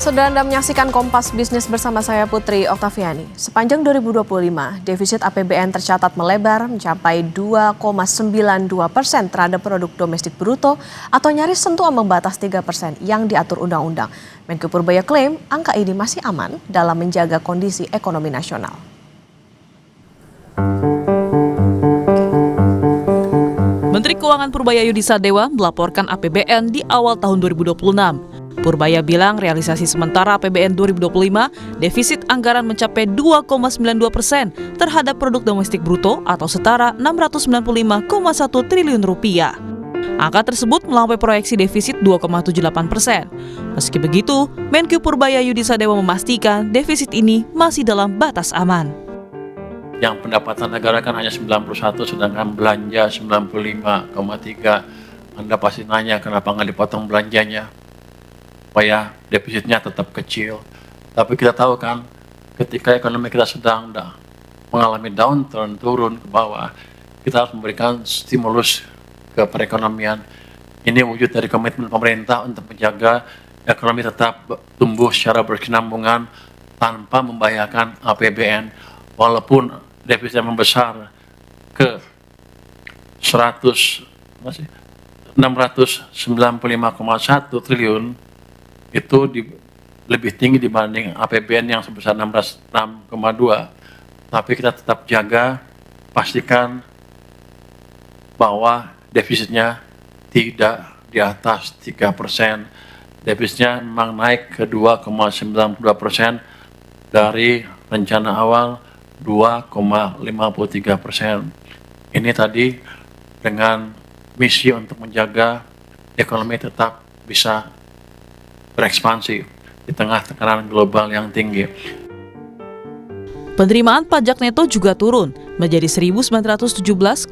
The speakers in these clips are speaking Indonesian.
Saudara Anda menyaksikan Kompas Bisnis bersama saya Putri Oktaviani. Sepanjang 2025, defisit APBN tercatat melebar mencapai 2,92% terhadap produk domestik bruto atau nyaris sentuh ambang batas 3% yang diatur undang-undang. Menko Purbaya klaim angka ini masih aman dalam menjaga kondisi ekonomi nasional. Menteri Keuangan Purbaya Yudi Sadewa melaporkan APBN di awal tahun 2026. Purbaya bilang realisasi sementara APBN 2025 defisit anggaran mencapai 2,92% terhadap produk domestik bruto atau setara 695,1 triliun rupiah. Angka tersebut melampaui proyeksi defisit 2,78%. Meski begitu, Menko Purbaya Yudi Sadewa memastikan defisit ini masih dalam batas aman. Yang pendapatan negara kan hanya 91, sedangkan belanja 95,3. Anda pasti nanya kenapa nggak dipotong belanjanya, supaya defisitnya tetap kecil. Tapi kita tahu kan, ketika ekonomi kita sedang mengalami downturn, turun ke bawah, kita harus memberikan stimulus ke perekonomian. Ini wujud dari komitmen pemerintah untuk menjaga ekonomi tetap tumbuh secara berkesinambungan tanpa membahayakan APBN. Walaupun defisitnya membesar ke 695,1 triliun, itu lebih tinggi dibanding APBN yang sebesar 606,2. Tapi kita tetap jaga, pastikan bahwa defisitnya tidak di atas 3%. Defisitnya memang naik ke 2,92% dari rencana awal 2,53%. Ini tadi dengan misi untuk menjaga ekonomi tetap bisa berekspansi di tengah tekanan global yang tinggi. Penerimaan pajak neto juga turun menjadi 1.917,6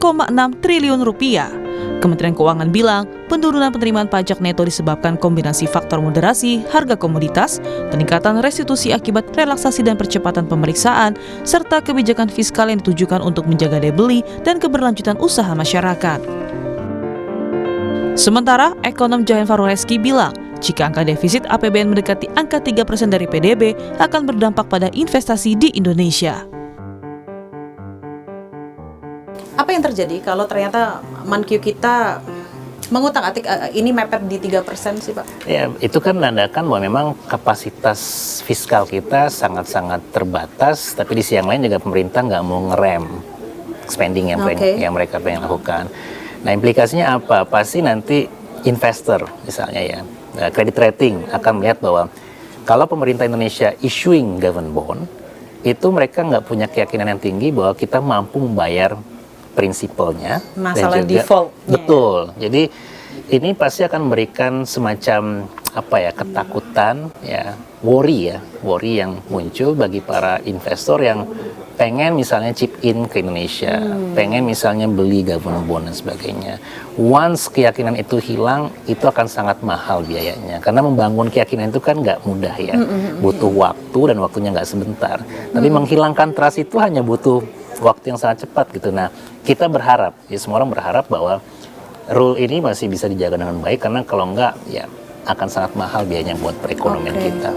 triliun rupiah. Kementerian Keuangan bilang penurunan penerimaan pajak neto disebabkan kombinasi faktor moderasi harga komoditas, peningkatan restitusi akibat relaksasi dan percepatan pemeriksaan, serta kebijakan fiskal yang ditujukan untuk menjaga daya beli dan keberlanjutan usaha masyarakat. Sementara, ekonom Jayan Faroreski bilang, jika angka defisit APBN mendekati angka 3% dari PDB, akan berdampak pada investasi di Indonesia. Apa yang terjadi kalau ternyata Mankyu kita mengutak-atik ini mepet di 3% sih Pak? Ya, itu kan menandakan bahwa memang kapasitas fiskal kita sangat-sangat terbatas, tapi di sisi yang lain juga pemerintah nggak mau ngerem spending yang mereka pengen lakukan. Nah, implikasinya apa? Pasti nanti investor misalnya ya, credit rating akan melihat bahwa kalau pemerintah Indonesia issuing government bond, itu mereka nggak punya keyakinan yang tinggi bahwa kita mampu membayar prinsipalnya. Masalah dan juga, default. Betul. Jadi ini pasti akan memberikan semacam ketakutan, worry yang muncul bagi para investor yang pengen misalnya chip in ke Indonesia, pengen misalnya beli government bond dan sebagainya. Once keyakinan itu hilang, itu akan sangat mahal biayanya. Karena membangun keyakinan itu kan nggak mudah ya, butuh waktu dan waktunya nggak sebentar. Tapi menghilangkan trust itu hanya butuh waktu yang sangat cepat gitu. Nah, kita berharap, semua orang berharap bahwa rule ini masih bisa dijaga dengan baik, karena kalau nggak, ya akan sangat mahal biayanya buat perekonomian kita.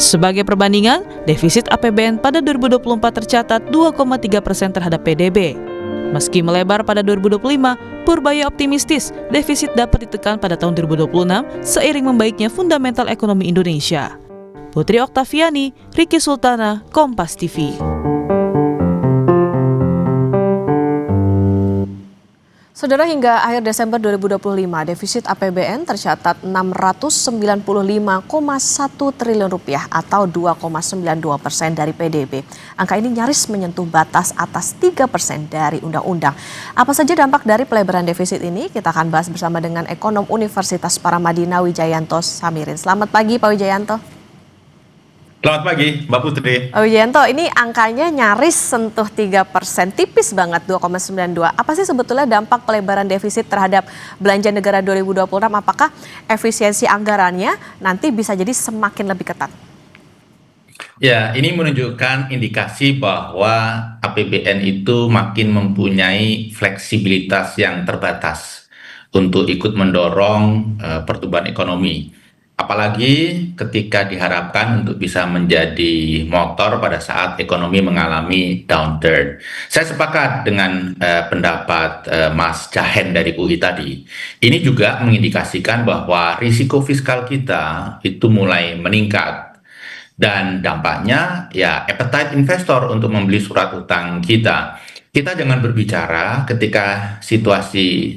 Sebagai perbandingan, defisit APBN pada 2024 tercatat 2,3% terhadap PDB. Meski melebar pada 2025, Purbaya optimistis defisit dapat ditekan pada tahun 2026 seiring membaiknya fundamental ekonomi Indonesia. Putri Oktaviani, Riki Sultana, Kompas TV. Saudara, hingga akhir Desember 2025, defisit APBN tercatat 695,1 triliun rupiah atau 2,92% dari PDB. Angka ini nyaris menyentuh batas atas 3% dari undang-undang. Apa saja dampak dari pelebaran defisit ini? Kita akan bahas bersama dengan ekonom Universitas Paramadina Wijayanto Samirin. Selamat pagi Pak Wijayanto. Selamat pagi, Mbak Putri. Pak Wijayanto, ini angkanya nyaris sentuh 3%, tipis banget 2,92. Apa sih sebetulnya dampak pelebaran defisit terhadap belanja negara 2026? Apakah efisiensi anggarannya nanti bisa jadi semakin lebih ketat? Ya, ini menunjukkan indikasi bahwa APBN itu makin mempunyai fleksibilitas yang terbatas untuk ikut mendorong pertumbuhan ekonomi. apalagi ketika diharapkan untuk bisa menjadi motor pada saat ekonomi mengalami downturn. Saya sepakat dengan pendapat Mas Jahen dari UI tadi. Ini juga mengindikasikan bahwa risiko fiskal kita itu mulai meningkat. Dan dampaknya ya appetite investor untuk membeli surat utang kita. Kita jangan berbicara ketika situasi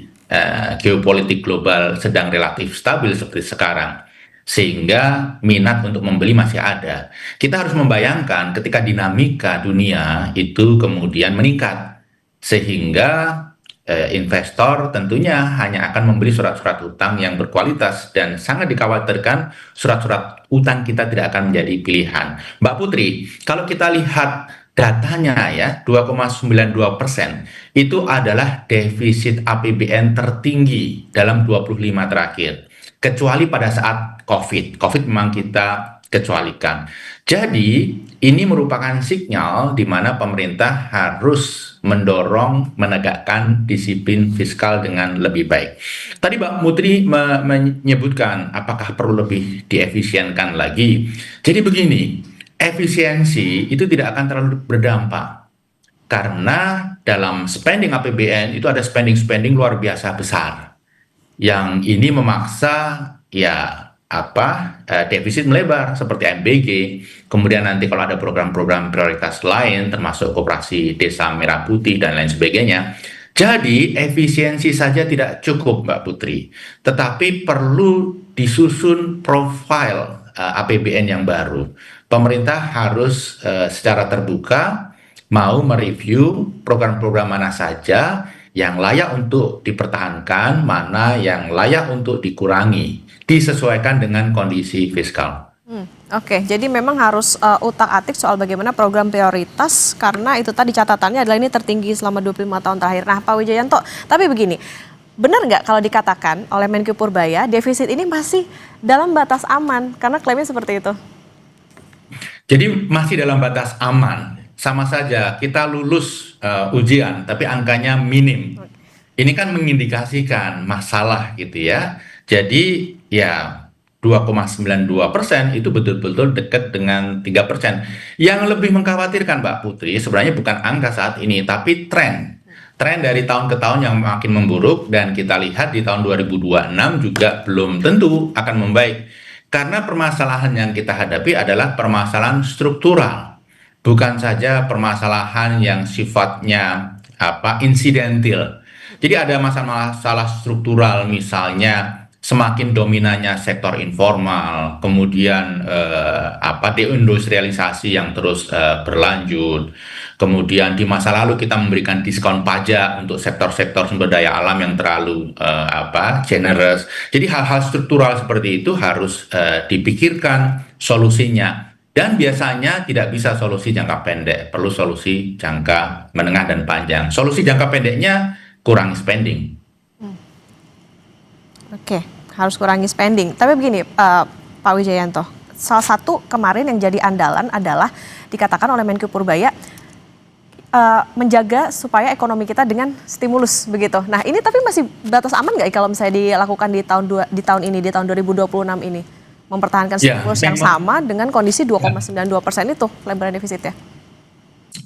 geopolitik global sedang relatif stabil seperti sekarang, sehingga minat untuk membeli masih ada. Kita harus membayangkan ketika dinamika dunia itu kemudian meningkat, sehingga investor tentunya hanya akan membeli surat-surat utang yang berkualitas, dan sangat dikhawatirkan surat-surat utang kita tidak akan menjadi pilihan. Mbak Putri, kalau kita lihat datanya ya, 2,92% itu adalah defisit APBN tertinggi dalam 25 terakhir. Kecuali pada saat COVID. COVID memang kita kecualikan. Jadi ini merupakan sinyal di mana pemerintah harus mendorong menegakkan disiplin fiskal dengan lebih baik. Tadi Mbak Putri menyebutkan apakah perlu lebih diefisienkan lagi. Jadi begini, efisiensi itu tidak akan terlalu berdampak karena dalam spending APBN itu ada spending luar biasa besar yang ini memaksa ya defisit melebar seperti MBG. Kemudian nanti kalau ada program-program prioritas lain termasuk koperasi desa merah putih dan lain sebagainya. Jadi efisiensi saja tidak cukup Mbak Putri, tetapi perlu disusun profil APBN yang baru. Pemerintah harus secara terbuka mau mereview program-program mana saja yang layak untuk dipertahankan, mana yang layak untuk dikurangi, disesuaikan dengan kondisi fiskal. Oke, jadi memang harus utak-atik soal bagaimana program prioritas, karena itu tadi catatannya adalah ini tertinggi selama 25 tahun terakhir. Nah, Pak Wijayanto, tapi begini, benar nggak kalau dikatakan oleh Menkyu Purbaya defisit ini masih dalam batas aman? Karena klaimnya seperti itu. Jadi masih dalam batas aman, sama saja kita lulus ujian tapi angkanya minim. Ini kan mengindikasikan masalah gitu ya. Jadi ya 2,92% itu betul-betul dekat dengan 3%. Yang lebih mengkhawatirkan Mbak Putri sebenarnya bukan angka saat ini, tapi tren dari tahun ke tahun yang makin memburuk, dan kita lihat di tahun 2026 juga belum tentu akan membaik. Karena permasalahan yang kita hadapi adalah permasalahan struktural, bukan saja permasalahan yang sifatnya insidental. Jadi ada masalah struktural, misalnya semakin dominannya sektor informal, kemudian deindustrialisasi yang terus berlanjut. Kemudian di masa lalu kita memberikan diskon pajak untuk sektor-sektor sumber daya alam yang terlalu generous. Jadi hal-hal struktural seperti itu harus dipikirkan solusinya. Dan biasanya tidak bisa solusi jangka pendek, perlu solusi jangka menengah dan panjang. Solusi jangka pendeknya kurangi spending. Oke, harus kurangi spending. Tapi begini, Pak Wijayanto, salah satu kemarin yang jadi andalan adalah dikatakan oleh Menkyu Purbaya menjaga supaya ekonomi kita dengan stimulus begitu. Nah ini tapi masih batas aman nggak kalau misalnya dilakukan di tahun 2026 ini? Mempertahankan stimulus yang sama dengan kondisi 2,92% itu lebaran defisitnya.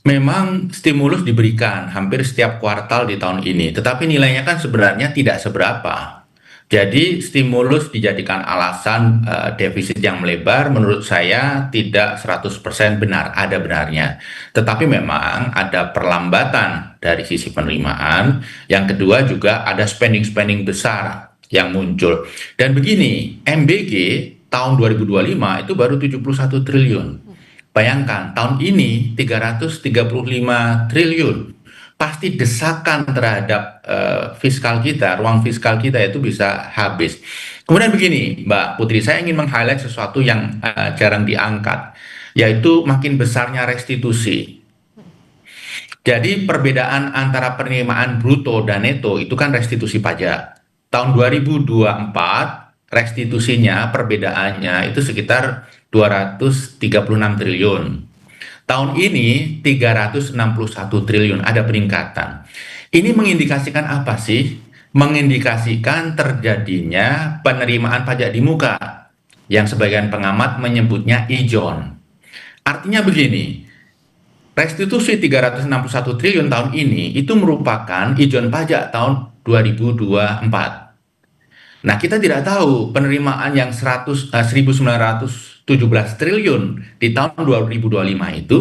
Memang stimulus diberikan hampir setiap kuartal di tahun ini, tetapi nilainya kan sebenarnya tidak seberapa. Jadi stimulus dijadikan alasan defisit yang melebar menurut saya tidak 100% benar, ada benarnya. Tetapi memang ada perlambatan dari sisi penerimaan. Yang kedua juga ada spending besar yang muncul. Dan begini, MBG tahun 2025 itu baru 71 triliun. Bayangkan tahun ini 335 triliun. Pasti desakan terhadap fiskal kita, ruang fiskal kita itu bisa habis. Kemudian begini, Mbak Putri, saya ingin meng-highlight sesuatu yang jarang diangkat, yaitu makin besarnya restitusi. Jadi perbedaan antara penerimaan bruto dan neto itu kan restitusi pajak. Tahun 2024 restitusinya perbedaannya itu sekitar 236 triliun. Tahun ini 361 triliun, ada peningkatan. Ini mengindikasikan apa sih? Mengindikasikan terjadinya penerimaan pajak di muka. yang sebagian pengamat menyebutnya ijon. Artinya begini, restitusi 361 triliun tahun ini itu merupakan ijon pajak tahun 2024. Nah, kita tidak tahu penerimaan yang 1.917 triliun di tahun 2025 itu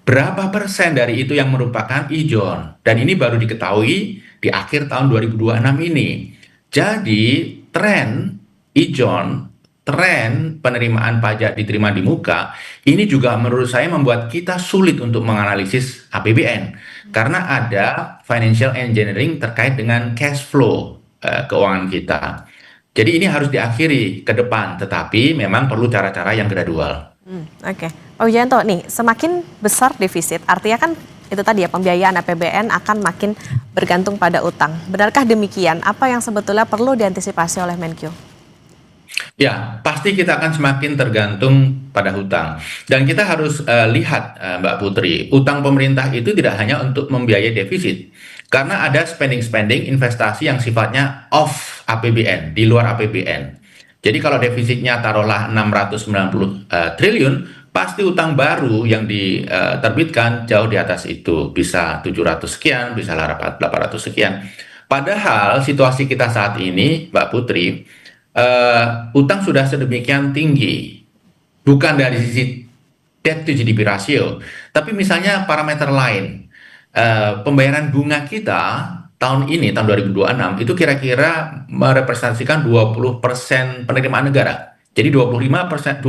berapa persen dari itu yang merupakan ijon. Dan ini baru diketahui di akhir tahun 2026 ini. Jadi, tren ijon, tren penerimaan pajak diterima di muka, ini juga menurut saya membuat kita sulit untuk menganalisis APBN. Karena ada financial engineering terkait dengan cash flow keuangan kita. Jadi ini harus diakhiri ke depan, tetapi memang perlu cara-cara yang gradual. Oke. Pak Wijayanto, nih semakin besar defisit, artinya kan itu tadi ya, pembiayaan APBN akan makin bergantung pada utang. Benarkah demikian? Apa yang sebetulnya perlu diantisipasi oleh Menkyu? Ya, pasti kita akan semakin tergantung pada hutang. Dan kita harus lihat, Mbak Putri, utang pemerintah itu tidak hanya untuk membiayai defisit. Karena ada spending-spending investasi yang sifatnya off APBN, di luar APBN. Jadi kalau defisitnya taruhlah 690 triliun, pasti utang baru yang diterbitkan jauh di atas itu. Bisa 700 sekian, bisa 800 sekian. Padahal situasi kita saat ini, Mbak Putri, utang sudah sedemikian tinggi, bukan dari sisi debt to GDP ratio, tapi misalnya parameter lain, pembayaran bunga kita tahun ini, tahun 2026, itu kira-kira merepresentasikan 20% penerimaan negara. Jadi 20%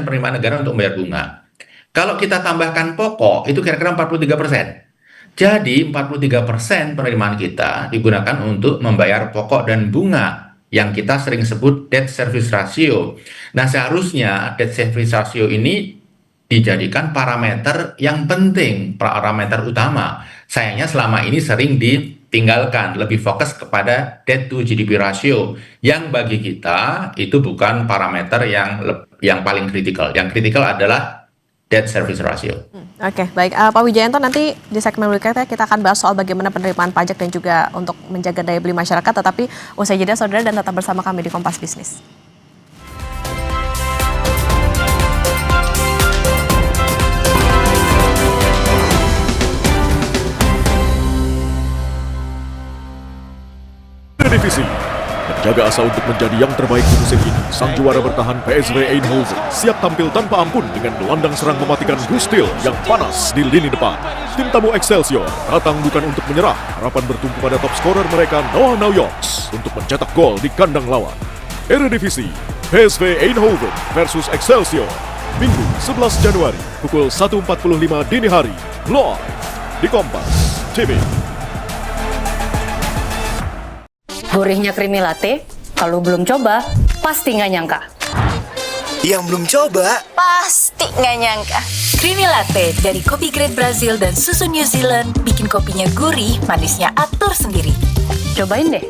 penerimaan negara untuk membayar bunga. Kalau kita tambahkan pokok, itu kira-kira 43%. Jadi 43% penerimaan kita digunakan untuk membayar pokok dan bunga, yang kita sering sebut debt service ratio. Nah, seharusnya debt service ratio ini dijadikan parameter yang penting, parameter utama. Sayangnya selama ini sering ditinggalkan, lebih fokus kepada debt to GDP ratio, yang bagi kita itu bukan parameter yang paling kritikal. Yang kritikal adalah debt service ratio. Oke, baik. Pak Wijayanto, nanti di segmen berikutnya kita akan bahas soal bagaimana penerimaan pajak dan juga untuk menjaga daya beli masyarakat. Tetapi usai jeda, saudara, dan tetap bersama kami di Kompas Bisnis. Divisi menjaga asa untuk menjadi yang terbaik di musim ini. Sang juara bertahan PSV Eindhoven siap tampil tanpa ampun dengan gelandang serang mematikan Gustil yang panas di lini depan. Tim tamu Excelsior datang bukan untuk menyerah, harapan bertumpu pada top scorer mereka Noah Naujoks untuk mencetak gol di kandang lawan. Eredivisie, PSV Eindhoven versus Excelsior, Minggu 11 Januari pukul 1.45 dini hari, live di Kompas TV. Gurihnya creamy latte, kalau belum coba, pasti nggak nyangka. Yang belum coba, pasti nggak nyangka. Creamy latte dari kopi grade Brazil dan susu New Zealand bikin kopinya gurih, manisnya atur sendiri. Cobain deh.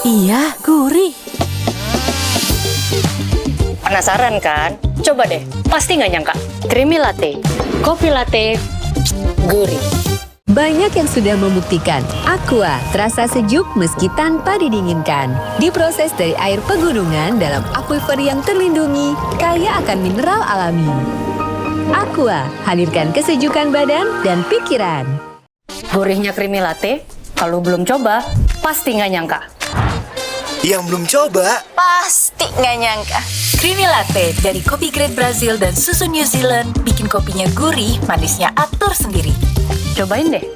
Iya, gurih. Penasaran kan? Coba deh, pasti nggak nyangka. Creamy latte, kopi latte, gurih. Banyak yang sudah membuktikan Aqua terasa sejuk meski tanpa didinginkan. Diproses dari air pegunungan dalam aquifer yang terlindungi, kaya akan mineral alami. Aqua, hadirkan kesejukan badan dan pikiran. Gurihnya creamy latte, kalau belum coba, pasti nggak nyangka. yang belum coba, Pasti nggak nyangka. Creamy latte dari kopi grade Brazil dan susu New Zealand bikin kopinya gurih, manisnya atur sendiri. Cobain deh.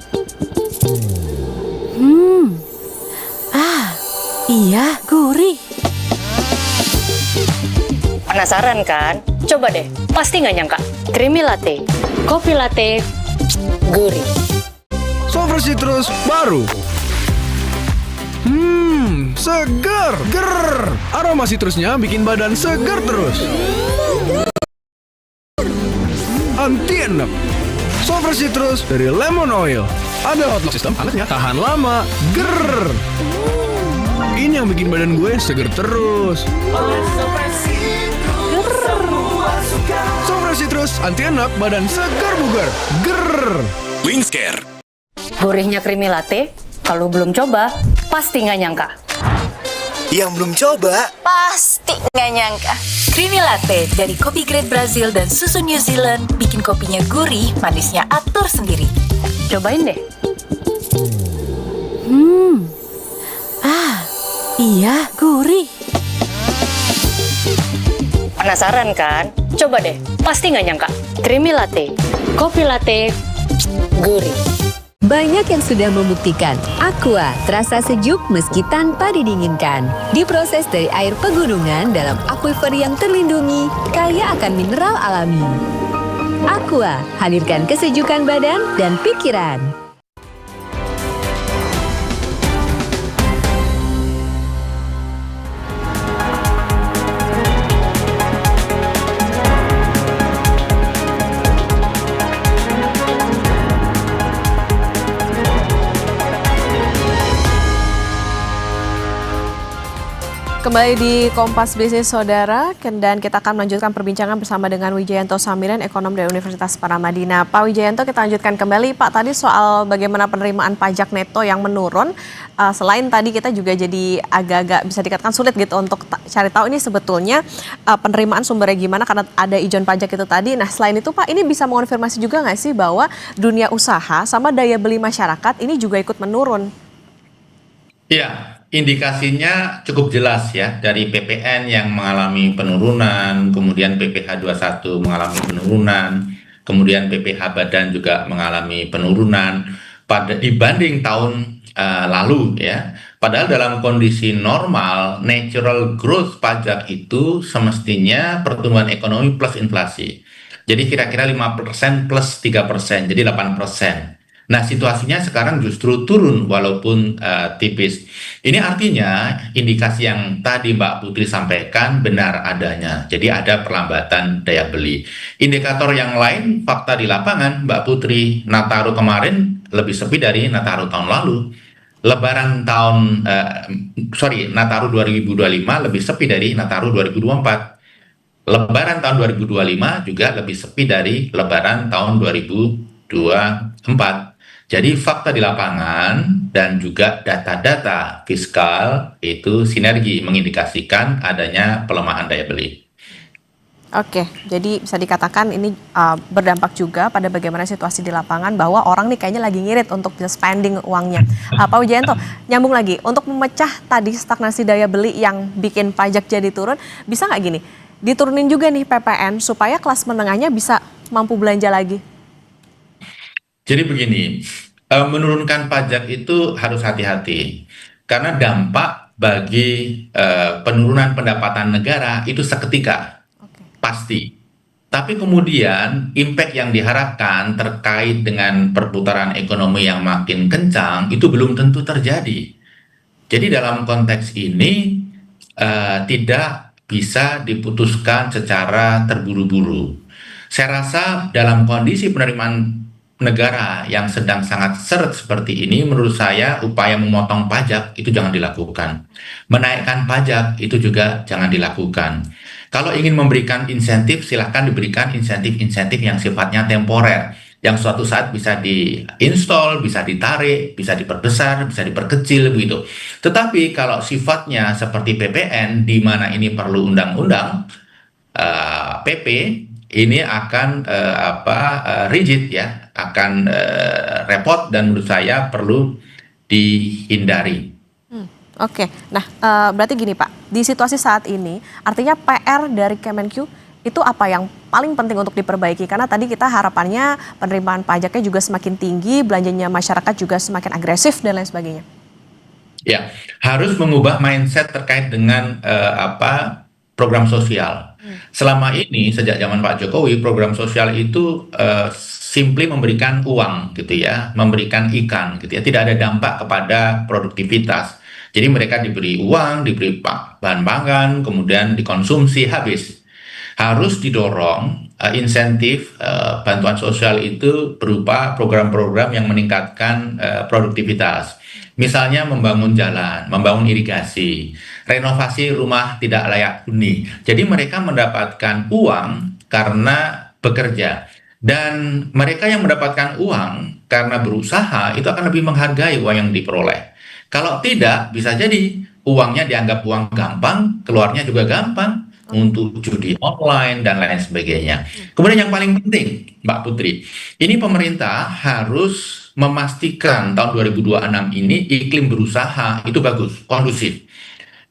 Iya, gurih. Penasaran kan? Coba deh, pasti nggak nyangka. Creamy latte, kopi latte, gurih. Sover Citrus baru. Segar. Ger. Aroma citrusnya bikin badan segar terus. Anti enak. Sover Citrus dari lemon oil. Ada hot lock sistem angetnya, tahan lama. Ger. Ini yang bikin badan gue segar terus. Sover Citrus anti enak, badan segar bugar. Ger. Wingscare. Gurihnya creamy latte, kalau belum coba, pasti nggak nyangka. Yang belum coba, Pasti nggak nyangka. Creamy Latte dari kopi grade Brazil dan susu New Zealand bikin kopinya gurih, manisnya atur sendiri. Cobain deh. Iya, gurih. Penasaran kan? Coba deh, pasti nggak nyangka. Creamy Latte, kopi latte, gurih. Banyak yang sudah membuktikan Aqua terasa sejuk meski tanpa didinginkan. Diproses dari air pegunungan dalam aquifer yang terlindungi, kaya akan mineral alami. Aqua, hadirkan kesejukan badan dan pikiran. Kembali di Kompas Bisnis Saudara, dan kita akan melanjutkan perbincangan bersama dengan Wijayanto Samiran, ekonom dari Universitas Paramadina. Pak Wijayanto, kita lanjutkan kembali. Pak, tadi soal bagaimana penerimaan pajak neto yang menurun, selain tadi kita juga jadi agak-agak bisa dikatakan sulit gitu untuk cari tahu ini sebetulnya penerimaan sumbernya gimana karena ada ijon pajak itu tadi. Nah, selain itu Pak, ini bisa mengonfirmasi juga nggak sih bahwa dunia usaha sama daya beli masyarakat ini juga ikut menurun? Iya, indikasinya cukup jelas ya, dari PPN yang mengalami penurunan, kemudian PPh 21 mengalami penurunan, kemudian PPh badan juga mengalami penurunan pada dibanding tahun lalu ya. Padahal dalam kondisi normal, natural growth pajak itu semestinya pertumbuhan ekonomi plus inflasi. Jadi kira-kira 5% plus 3%, jadi 8%. Nah, situasinya sekarang justru turun walaupun tipis. Ini artinya indikasi yang tadi Mbak Putri sampaikan benar adanya. Jadi ada perlambatan daya beli. Indikator yang lain, fakta di lapangan, Mbak Putri, Nataru kemarin lebih sepi dari Nataru tahun lalu. Nataru 2025 lebih sepi dari Nataru 2024. Lebaran tahun 2025 juga lebih sepi dari Lebaran tahun 2024. Jadi fakta di lapangan dan juga data-data fiskal itu sinergi mengindikasikan adanya pelemahan daya beli. Oke, jadi bisa dikatakan ini berdampak juga pada bagaimana situasi di lapangan bahwa orang nih kayaknya lagi ngirit untuk bisa spending uangnya. Pak Wijayanto, nyambung lagi, untuk memecah tadi stagnasi daya beli yang bikin pajak jadi turun, bisa nggak gini, diturunin juga nih PPN supaya kelas menengahnya bisa mampu belanja lagi? Jadi begini, menurunkan pajak itu harus hati-hati karena dampak bagi penurunan pendapatan negara itu seketika, pasti. Tapi kemudian impact yang diharapkan terkait dengan perputaran ekonomi yang makin kencang itu belum tentu terjadi. Jadi dalam konteks ini tidak bisa diputuskan secara terburu-buru. Saya rasa dalam kondisi penerimaan negara yang sedang sangat seret seperti ini, menurut saya upaya memotong pajak itu jangan dilakukan. Menaikkan pajak itu juga jangan dilakukan. Kalau ingin memberikan insentif, silahkan diberikan insentif-insentif yang sifatnya temporer, yang suatu saat bisa diinstal, bisa ditarik, bisa diperbesar, bisa diperkecil begitu. Tetapi kalau sifatnya seperti PPN, di mana ini perlu undang-undang, PP, ini akan rigid ya, akan repot dan menurut saya perlu dihindari. Oke, nah berarti gini Pak, di situasi saat ini artinya PR dari Kemenq itu apa yang paling penting untuk diperbaiki? Karena tadi kita harapannya penerimaan pajaknya juga semakin tinggi, belanjanya masyarakat juga semakin agresif dan lain sebagainya. Ya, harus mengubah mindset terkait dengan program sosial. Selama ini sejak zaman Pak Jokowi, program sosial itu simply memberikan uang gitu ya, memberikan ikan gitu ya, tidak ada dampak kepada produktivitas. Jadi mereka diberi uang, diberi bahan pangan, kemudian dikonsumsi habis. Harus didorong insentif bantuan sosial itu berupa program-program yang meningkatkan produktivitas. Misalnya membangun jalan, membangun irigasi, renovasi rumah tidak layak huni. Jadi mereka mendapatkan uang karena bekerja. Dan mereka yang mendapatkan uang karena berusaha itu akan lebih menghargai uang yang diperoleh. Kalau tidak, bisa jadi uangnya dianggap uang gampang, keluarnya juga gampang untuk judi online dan lain sebagainya. Kemudian yang paling penting, Mbak Putri, ini pemerintah harus memastikan tahun 2026 ini iklim berusaha itu bagus, kondusif.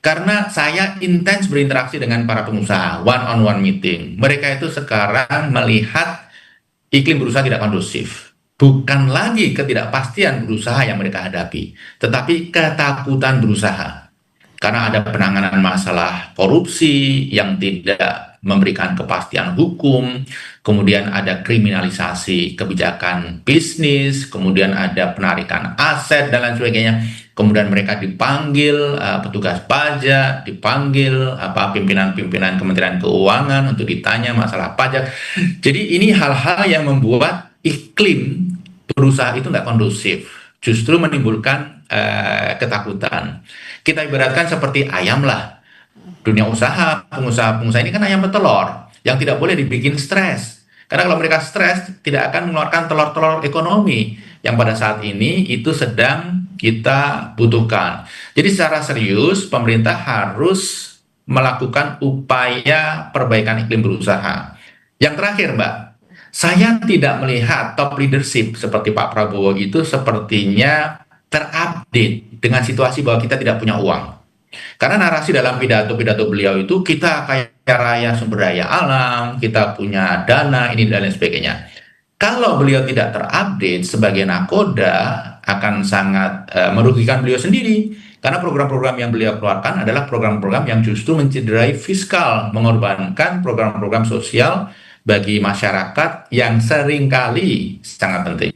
Karena saya intens berinteraksi dengan para pengusaha, one-on-one meeting. Mereka itu sekarang melihat iklim berusaha tidak kondusif. Bukan lagi ketidakpastian berusaha yang mereka hadapi, tetapi ketakutan berusaha. Karena ada penanganan masalah korupsi yang tidak memberikan kepastian hukum, kemudian ada kriminalisasi kebijakan bisnis, kemudian ada penarikan aset dan lain sebagainya. Kemudian mereka dipanggil petugas pajak, dipanggil pimpinan-pimpinan Kementerian Keuangan untuk ditanya masalah pajak. Jadi ini hal-hal yang membuat iklim berusaha itu nggak kondusif, justru menimbulkan ketakutan. Kita ibaratkan seperti ayam lah. Dunia usaha, pengusaha-pengusaha ini kan ayam petelur yang tidak boleh dibikin stres. Karena kalau mereka stres, tidak akan mengeluarkan telur-telur ekonomi yang pada saat ini itu sedang kita butuhkan. Jadi secara serius, pemerintah harus melakukan upaya perbaikan iklim berusaha. Yang terakhir, Mbak, saya tidak melihat top leadership seperti Pak Prabowo itu sepertinya terupdate dengan situasi bahwa kita tidak punya uang. Karena narasi dalam pidato-pidato beliau itu kita kaya raya sumber daya alam, kita punya dana, ini dan lain sebagainya. Kalau beliau tidak terupdate sebagai nakoda akan sangat merugikan beliau sendiri. Karena program-program yang beliau keluarkan adalah program-program yang justru mencederai fiskal, mengorbankan program-program sosial bagi masyarakat yang seringkali sangat penting.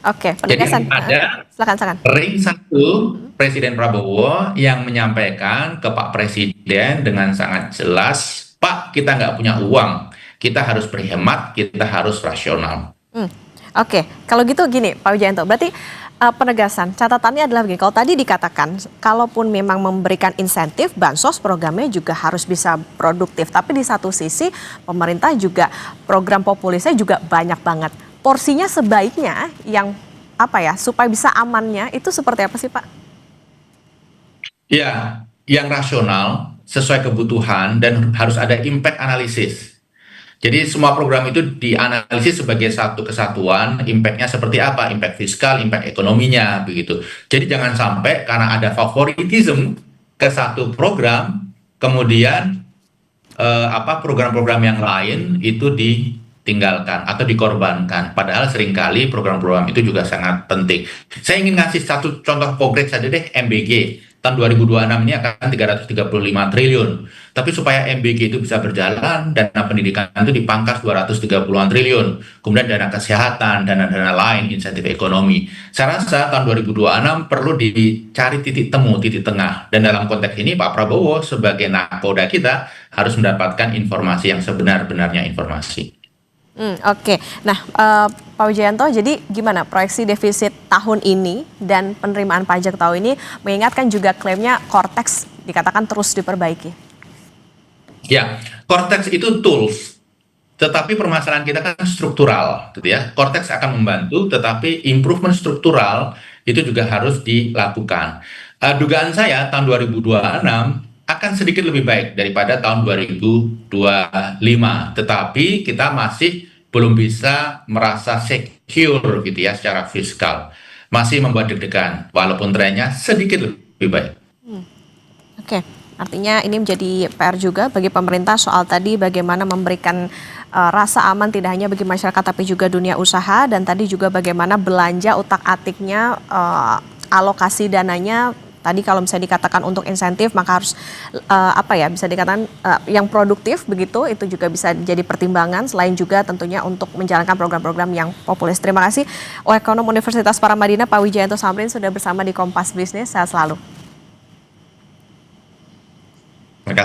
Oke, Jadi penegasan. ada Silakan. ring satu Presiden Prabowo yang menyampaikan ke Pak Presiden dengan sangat jelas, Pak, kita nggak punya uang, kita harus berhemat, kita harus rasional. Oke, kalau gitu gini Pak Wijayanto, berarti penegasan catatannya adalah begini, kalau tadi dikatakan kalaupun memang memberikan insentif, bansos programnya juga harus bisa produktif, tapi di satu sisi pemerintah juga program populisnya juga banyak banget. Porsinya sebaiknya yang supaya bisa amannya itu seperti apa sih Pak? Ya, yang rasional, sesuai kebutuhan, dan harus ada impact analysis. Jadi semua program itu dianalisis sebagai satu kesatuan, impact-nya seperti apa, impact fiskal, impact ekonominya, begitu. Jadi jangan sampai karena ada favoritism ke satu program, kemudian program-program yang lain itu ditinggalkan atau dikorbankan. Padahal seringkali program-program itu juga sangat penting. Saya ingin ngasih satu contoh konkret saja deh, MBG. Tahun 2026 ini akan 335 triliun. Tapi supaya MBG itu bisa berjalan, dana pendidikan itu dipangkas 230-an triliun. Kemudian dana kesehatan, dana-dana lain, insentif ekonomi. Saya rasa tahun 2026 perlu dicari titik temu, titik tengah. Dan dalam konteks ini Pak Prabowo sebagai nakoda kita harus mendapatkan informasi yang sebenar-benarnya informasi. Oke. Nah, Pak Wijayanto, jadi gimana proyeksi defisit tahun ini dan penerimaan pajak tahun ini, mengingatkan juga klaimnya Cortex dikatakan terus diperbaiki? Ya, Cortex itu tools, tetapi permasalahan kita kan struktural, gitu ya. Cortex akan membantu, tetapi improvement struktural itu juga harus dilakukan. Dugaan saya tahun 2026 akan sedikit lebih baik daripada tahun 2025, tetapi kita masih belum bisa merasa secure gitu ya secara fiskal, masih membuat deg-degan walaupun trennya sedikit lebih baik. Oke, artinya ini menjadi PR juga bagi pemerintah soal tadi bagaimana memberikan rasa aman tidak hanya bagi masyarakat tapi juga dunia usaha, dan tadi juga bagaimana belanja utak-atiknya, alokasi dananya. Tadi kalau misalnya dikatakan untuk insentif maka harus bisa dikatakan yang produktif begitu, itu juga bisa jadi pertimbangan selain juga tentunya untuk menjalankan program-program yang populis. Terima kasih Ekonom Universitas Paramadina Pak Wijayanto Samrin sudah bersama di Kompas Bisnis. Sehat selalu.